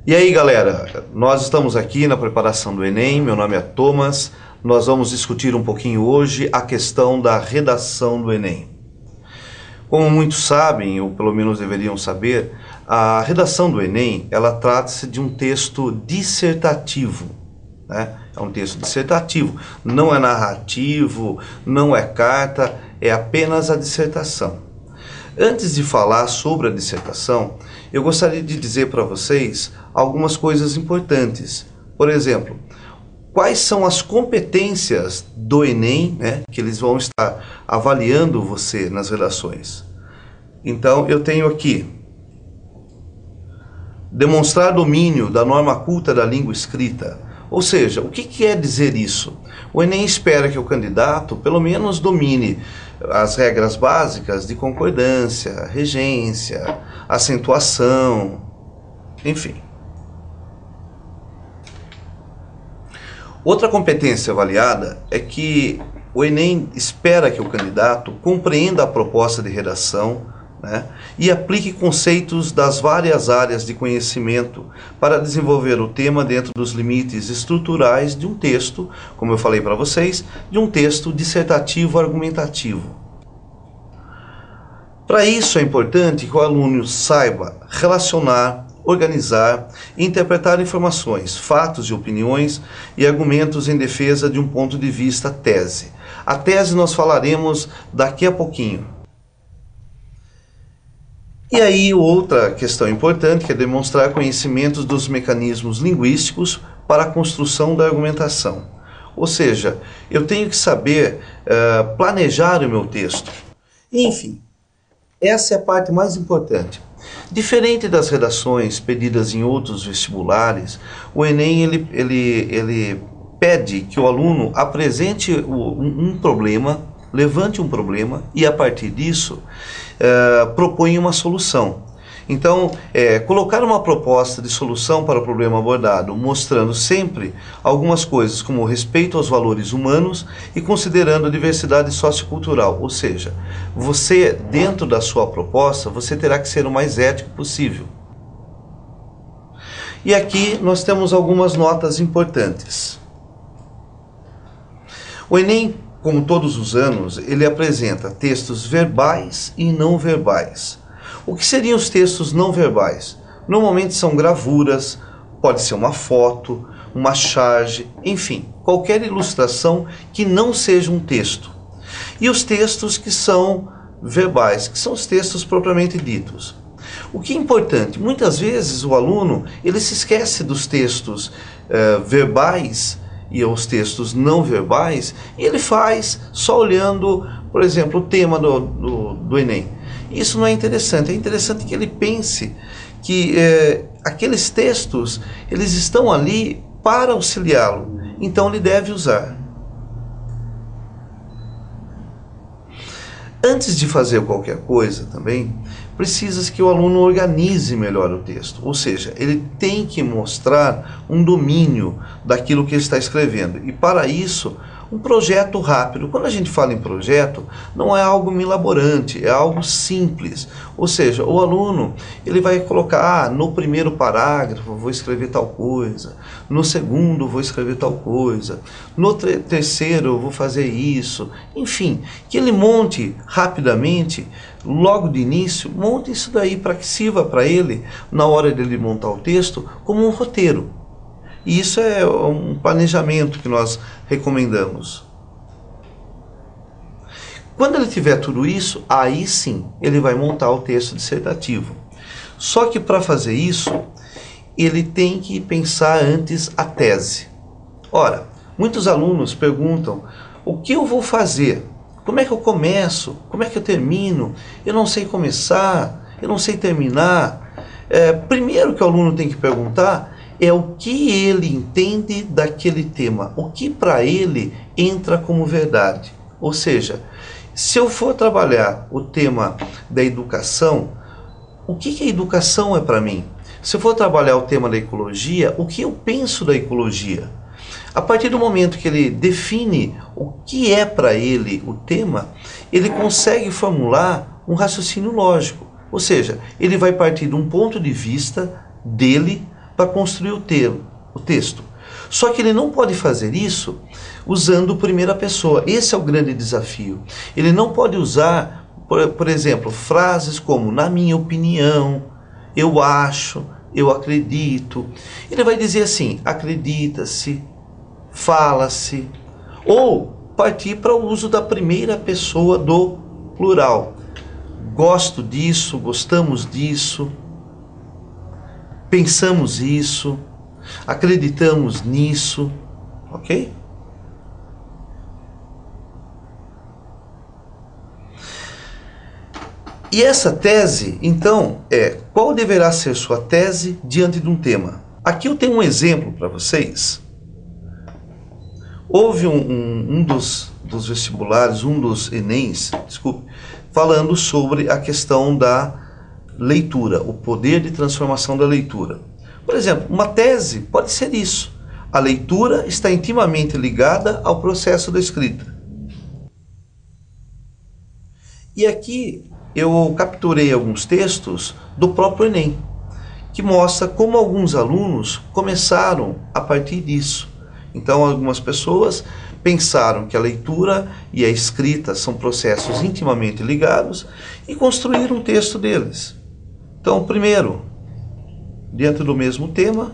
E aí, galera, nós estamos aqui na preparação do Enem, meu nome é Thomas, nós vamos discutir um pouquinho hoje a questão da redação do Enem. Como muitos sabem, ou pelo menos deveriam saber, a redação do Enem, ela trata-se de um texto dissertativo, né? É um texto dissertativo, não é narrativo, não é carta, é apenas a dissertação. Antes de falar sobre a dissertação, eu gostaria de dizer para vocês algumas coisas importantes. Por exemplo, quais são as competências do Enem, né, que eles vão estar avaliando você nas redações. Então, eu tenho aqui: demonstrar domínio da norma culta da língua escrita. Ou seja, o que quer dizer isso? O Enem espera que o candidato, pelo menos, domine as regras básicas de concordância, regência, acentuação, enfim. Outra competência avaliada é que o Enem espera que o candidato compreenda a proposta de redação, né, e aplique conceitos das várias áreas de conhecimento para desenvolver o tema dentro dos limites estruturais de um texto, como eu falei para vocês, de um texto dissertativo argumentativo. Para isso é importante que o aluno saiba relacionar, organizar e interpretar informações, fatos e opiniões e argumentos em defesa de um ponto de vista tese. A tese nós falaremos daqui a pouquinho. E aí, outra questão importante que é demonstrar conhecimentos dos mecanismos linguísticos para a construção da argumentação. Ou seja, eu tenho que saber planejar o meu texto. Enfim, essa é a parte mais importante. Diferente das redações pedidas em outros vestibulares, o Enem ele pede que o aluno apresente um problema, levante um problema e, a partir disso, propõe uma solução. Então, colocar uma proposta de solução para o problema abordado, mostrando sempre algumas coisas como respeito aos valores humanos e considerando a diversidade sociocultural. Ou seja, você, dentro da sua proposta, você terá que ser o mais ético possível. E aqui nós temos algumas notas importantes. O Enem, como todos os anos, ele apresenta textos verbais e não verbais. O que seriam os textos não verbais? Normalmente são gravuras, pode ser uma foto, uma charge, enfim, qualquer ilustração que não seja um texto. E os textos que são verbais, que são os textos propriamente ditos. O que é importante, muitas vezes o aluno ele se esquece dos textos verbais e os textos não verbais, e ele faz só olhando, por exemplo, o tema do Enem. Isso não é interessante. É interessante que ele pense que aqueles textos eles estão ali para auxiliá-lo, então ele deve usar. Antes de fazer qualquer coisa também, precisa que o aluno organize melhor o texto, ou seja, ele tem que mostrar um domínio daquilo que ele está escrevendo, e para isso, um projeto rápido. Quando a gente fala em projeto, não é algo milaborante, é algo simples. Ou seja, o aluno ele vai colocar, no primeiro parágrafo vou escrever tal coisa, no segundo vou escrever tal coisa, no terceiro eu vou fazer isso. Enfim, que ele monte rapidamente, logo de início, monte isso daí para que sirva para ele, na hora dele montar o texto, como um roteiro. E isso é um planejamento que nós recomendamos. Quando ele tiver tudo isso, aí sim ele vai montar o texto dissertativo. Só que para fazer isso, ele tem que pensar antes a tese. Ora, muitos alunos perguntam: o que eu vou fazer? Como é que eu começo? Como é que eu termino? Eu não sei começar, eu não sei terminar. Primeiro que o aluno tem que perguntar é o que ele entende daquele tema, o que para ele entra como verdade. Ou seja, se eu for trabalhar o tema da educação, o que a educação é para mim? Se eu for trabalhar o tema da ecologia, o que eu penso da ecologia? A partir do momento que ele define o que é para ele o tema, ele consegue formular um raciocínio lógico. Ou seja, ele vai partir de um ponto de vista dele, para construir o texto. Só que ele não pode fazer isso usando primeira pessoa. Esse é o grande desafio. Ele não pode usar, por exemplo, frases como na minha opinião, eu acho, eu acredito. Ele vai dizer assim, acredita-se, fala-se, ou partir para o uso da primeira pessoa do plural. Gosto disso, gostamos disso, pensamos isso, acreditamos nisso, ok? E essa tese, então, qual deverá ser sua tese diante de um tema? Aqui eu tenho um exemplo para vocês. Houve um dos vestibulares, um dos Enems, desculpe, falando sobre a questão da leitura, o poder de transformação da leitura. Por exemplo, uma tese pode ser isso. A leitura está intimamente ligada ao processo da escrita. E aqui eu capturei alguns textos do próprio Enem, que mostra como alguns alunos começaram a partir disso. Então, algumas pessoas pensaram que a leitura e a escrita são processos intimamente ligados e construíram um texto deles. Então, primeiro, dentro do mesmo tema,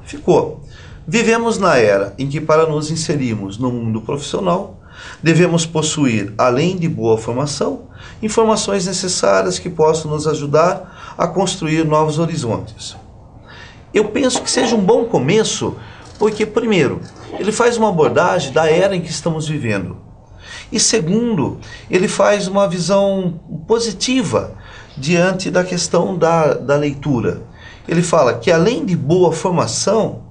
ficou: vivemos na era em que, para nos inserirmos no mundo profissional, devemos possuir, além de boa formação, informações necessárias que possam nos ajudar a construir novos horizontes. Eu penso que seja um bom começo, porque, primeiro, ele faz uma abordagem da era em que estamos vivendo. E, segundo, ele faz uma visão positiva diante da questão da leitura. Ele fala que, além de boa formação,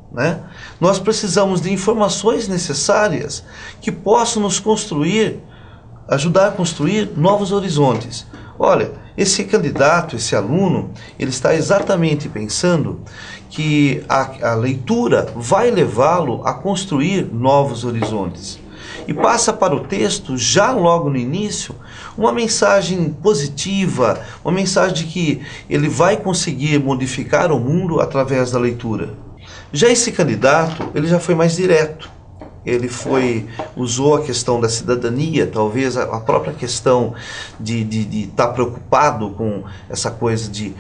nós precisamos de informações necessárias que possam nos ajudar a construir novos horizontes. Olha, esse candidato, esse aluno, ele está exatamente pensando que a leitura vai levá-lo a construir novos horizontes. E passa para o texto, já logo no início, uma mensagem positiva, uma mensagem de que ele vai conseguir modificar o mundo através da leitura. Já esse candidato, ele já foi mais direto. Ele usou a questão da cidadania, talvez a própria questão de estar preocupado com essa coisa de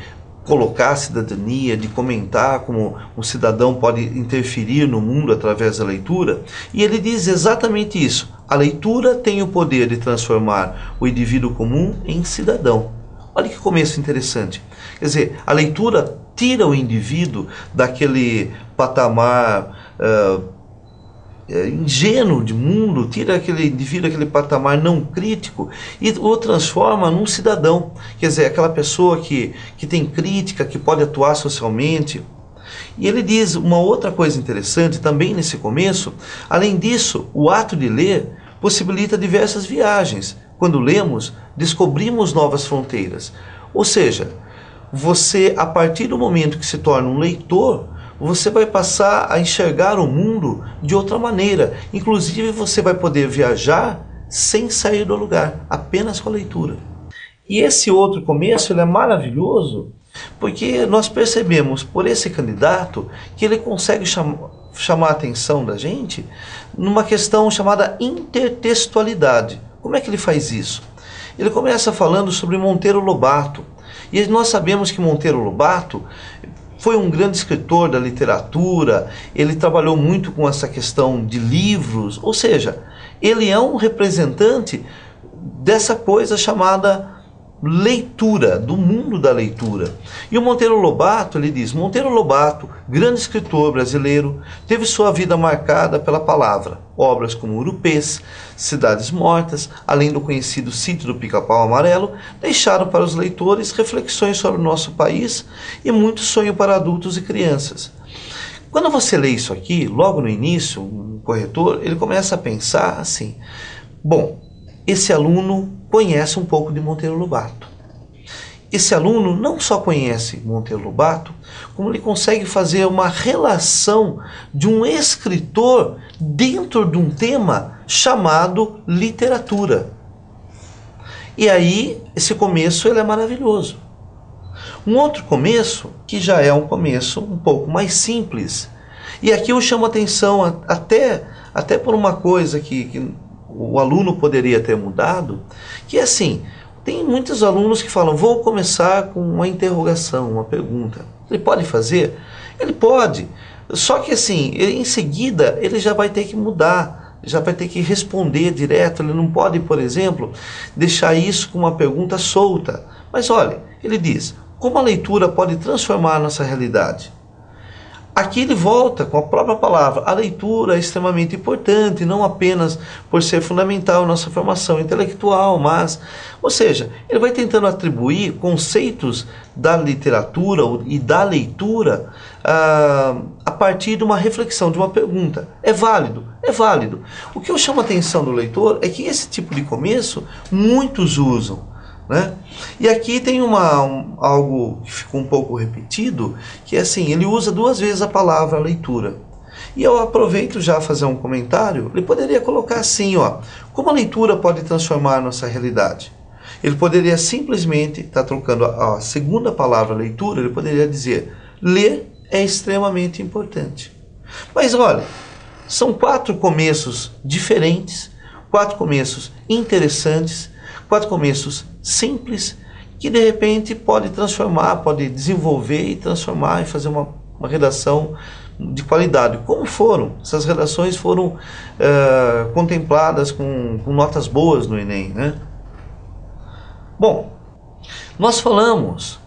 colocar a cidadania, de comentar como um cidadão pode interferir no mundo através da leitura. E ele diz exatamente isso: a leitura tem o poder de transformar o indivíduo comum em cidadão. Olha que começo interessante. Quer dizer, a leitura tira o indivíduo daquele patamar ingênuo de mundo, tira aquele indivíduo daquele patamar não crítico e o transforma num cidadão. Quer dizer, aquela pessoa que tem crítica, que pode atuar socialmente. E ele diz uma outra coisa interessante também nesse começo: além disso, o ato de ler possibilita diversas viagens. Quando lemos, descobrimos novas fronteiras. Ou seja, você, a partir do momento que se torna um leitor, você vai passar a enxergar o mundo de outra maneira. Inclusive, você vai poder viajar sem sair do lugar, apenas com a leitura. E esse outro começo, ele é maravilhoso, porque nós percebemos por esse candidato que ele consegue chamar a atenção da gente numa questão chamada intertextualidade. Como é que ele faz isso? Ele começa falando sobre Monteiro Lobato. E nós sabemos que Monteiro Lobato foi um grande escritor da literatura, ele trabalhou muito com essa questão de livros, ou seja, ele é um representante dessa coisa chamada leitura, do mundo da leitura. E o Monteiro Lobato, ele diz: Monteiro Lobato, grande escritor brasileiro, teve sua vida marcada pela palavra. Obras como Urupês, Cidades Mortas, além do conhecido Sítio do Pica-Pau Amarelo, deixaram para os leitores reflexões sobre o nosso país e muito sonho para adultos e crianças. Quando você lê isso aqui, logo no início, o corretor, ele começa a pensar assim: bom, esse aluno conhece um pouco de Monteiro Lobato. Esse aluno não só conhece Monteiro Lobato, como ele consegue fazer uma relação de um escritor dentro de um tema chamado literatura. E aí, esse começo ele é maravilhoso. Um outro começo, que já é um começo um pouco mais simples, e aqui eu chamo atenção até por uma coisa que o aluno poderia ter mudado, que é assim, tem muitos alunos que falam, vou começar com uma interrogação, uma pergunta. Ele pode fazer? Ele pode, só que assim, em seguida ele já vai ter que mudar, já vai ter que responder direto, ele não pode, por exemplo, deixar isso com uma pergunta solta. Mas olha, ele diz, como a leitura pode transformar a nossa realidade? Aqui ele volta com a própria palavra. A leitura é extremamente importante, não apenas por ser fundamental na nossa formação intelectual, mas, ou seja, ele vai tentando atribuir conceitos da literatura e da leitura a partir de uma reflexão, de uma pergunta. É válido? É válido. O que eu chamo a atenção do leitor é que esse tipo de começo muitos usam, né? E aqui tem algo que ficou um pouco repetido, que é assim, ele usa 2 vezes a palavra leitura. E eu aproveito já a fazer um comentário, ele poderia colocar assim, ó, como a leitura pode transformar a nossa realidade? Ele poderia simplesmente estar trocando a segunda palavra leitura, ele poderia dizer, ler é extremamente importante. Mas olha, são 4 começos diferentes, 4 começos interessantes, 4 começos simples, que de repente pode transformar, pode desenvolver e transformar e fazer uma redação de qualidade. Como foram? Essas redações foram contempladas com notas boas no Enem, né? Bom, nós falamos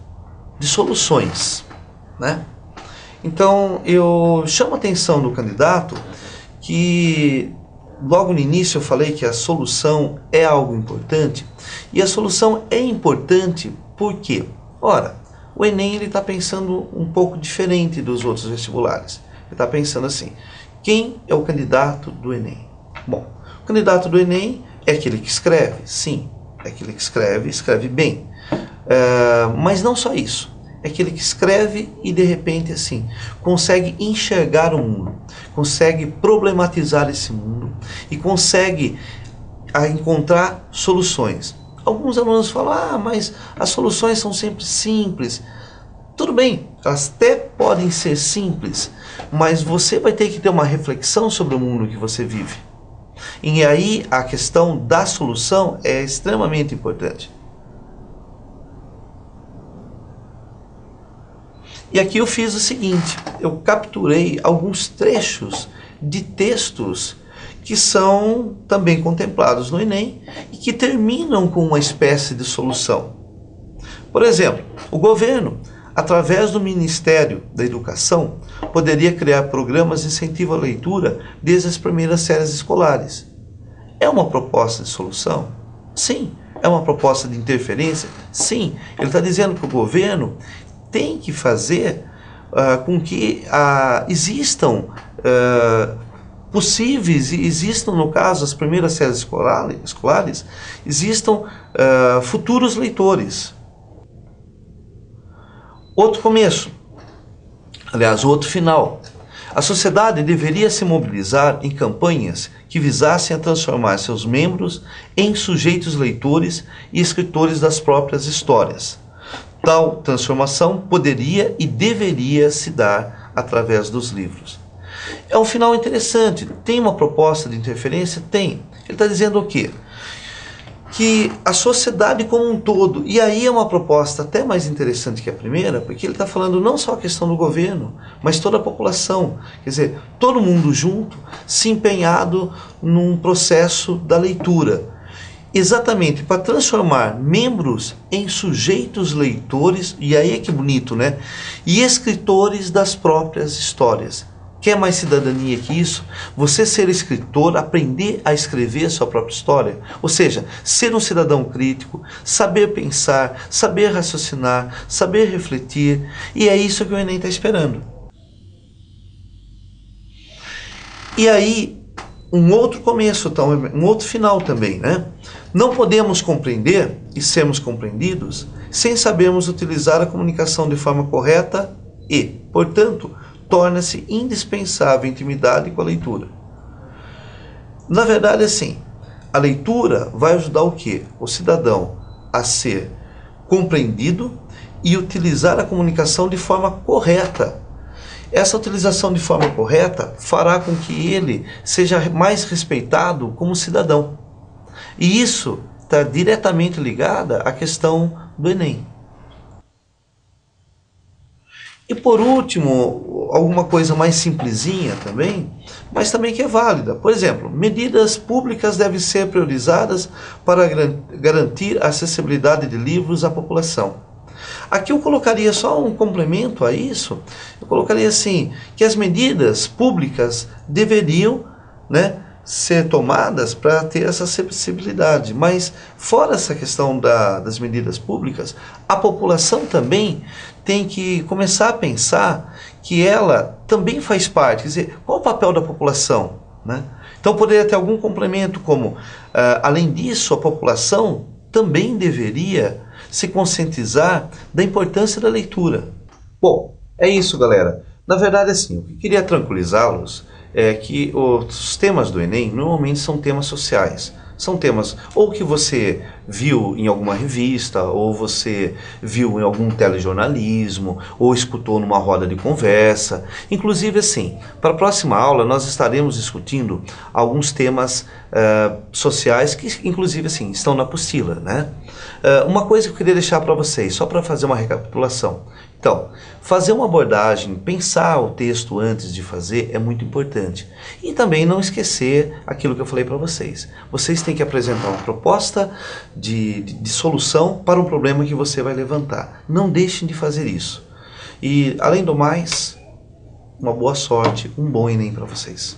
de soluções, né? Então eu chamo a atenção do candidato que logo no início eu falei que a solução é algo importante, e a solução é importante por quê? Ora, o Enem está pensando um pouco diferente dos outros vestibulares. Ele está pensando assim, quem é o candidato do Enem? Bom, o candidato do Enem é aquele que escreve, sim, é aquele que escreve bem, mas não só isso. É aquele que escreve e de repente assim, consegue enxergar o mundo, consegue problematizar esse mundo e consegue encontrar soluções. Alguns alunos falam, mas as soluções são sempre simples. Tudo bem, elas até podem ser simples, mas você vai ter que ter uma reflexão sobre o mundo que você vive. E aí a questão da solução é extremamente importante. E aqui eu fiz o seguinte, eu capturei alguns trechos de textos que são também contemplados no Enem e que terminam com uma espécie de solução. Por exemplo, o governo, através do Ministério da Educação, poderia criar programas de incentivo à leitura desde as primeiras séries escolares. É uma proposta de solução? Sim. É uma proposta de interferência? Sim. Ele está dizendo que o governo tem que fazer com que existam existam, no caso, as primeiras séries escolares, existam futuros leitores. Outro começo, aliás, outro final. A sociedade deveria se mobilizar em campanhas que visassem a transformar seus membros em sujeitos leitores e escritores das próprias histórias. Tal transformação poderia e deveria se dar através dos livros. É um final interessante. Tem uma proposta de interferência? Tem. Ele está dizendo o quê? Que a sociedade como um todo, e aí é uma proposta até mais interessante que a primeira, porque ele está falando não só a questão do governo, mas toda a população. Quer dizer, todo mundo junto, se empenhado num processo da leitura. Exatamente, para transformar membros em sujeitos leitores, e aí é que bonito, né? E escritores das próprias histórias. Quer mais cidadania que isso? Você ser escritor, aprender a escrever a sua própria história. Ou seja, ser um cidadão crítico, saber pensar, saber raciocinar, saber refletir. E é isso que o Enem está esperando. E aí, um outro começo, um outro final também, né? Não podemos compreender e sermos compreendidos sem sabermos utilizar a comunicação de forma correta e, portanto, torna-se indispensável a intimidade com a leitura. Na verdade, assim, a leitura vai ajudar o quê? O cidadão a ser compreendido e utilizar a comunicação de forma correta. Essa utilização de forma correta fará com que ele seja mais respeitado como cidadão. E isso está diretamente ligado à questão do Enem. E por último, alguma coisa mais simplesinha também, mas também que é válida. Por exemplo, medidas públicas devem ser priorizadas para garantir a acessibilidade de livros à população. Aqui eu colocaria só um complemento a isso, eu colocaria assim, que as medidas públicas deveriam, né, ser tomadas para ter essa acessibilidade, mas fora essa questão das medidas públicas, a população também tem que começar a pensar que ela também faz parte, quer dizer, qual o papel da população, né? Então poderia ter algum complemento como, além disso, a população também deveria se conscientizar da importância da leitura. Bom, é isso, galera. Na verdade, assim, o que eu queria tranquilizá-los é que os temas do Enem normalmente são temas sociais. São temas ou que você viu em alguma revista, ou você viu em algum telejornalismo, ou escutou numa roda de conversa. Inclusive, assim, para a próxima aula nós estaremos discutindo alguns temas sociais que, inclusive, assim, estão na apostila, né? Uma coisa que eu queria deixar para vocês, só para fazer uma recapitulação. Então, fazer uma abordagem, pensar o texto antes de fazer é muito importante. E também não esquecer aquilo que eu falei para vocês. Vocês têm que apresentar uma proposta de solução para um problema que você vai levantar. Não deixem de fazer isso. E, além do mais, uma boa sorte, um bom Enem para vocês.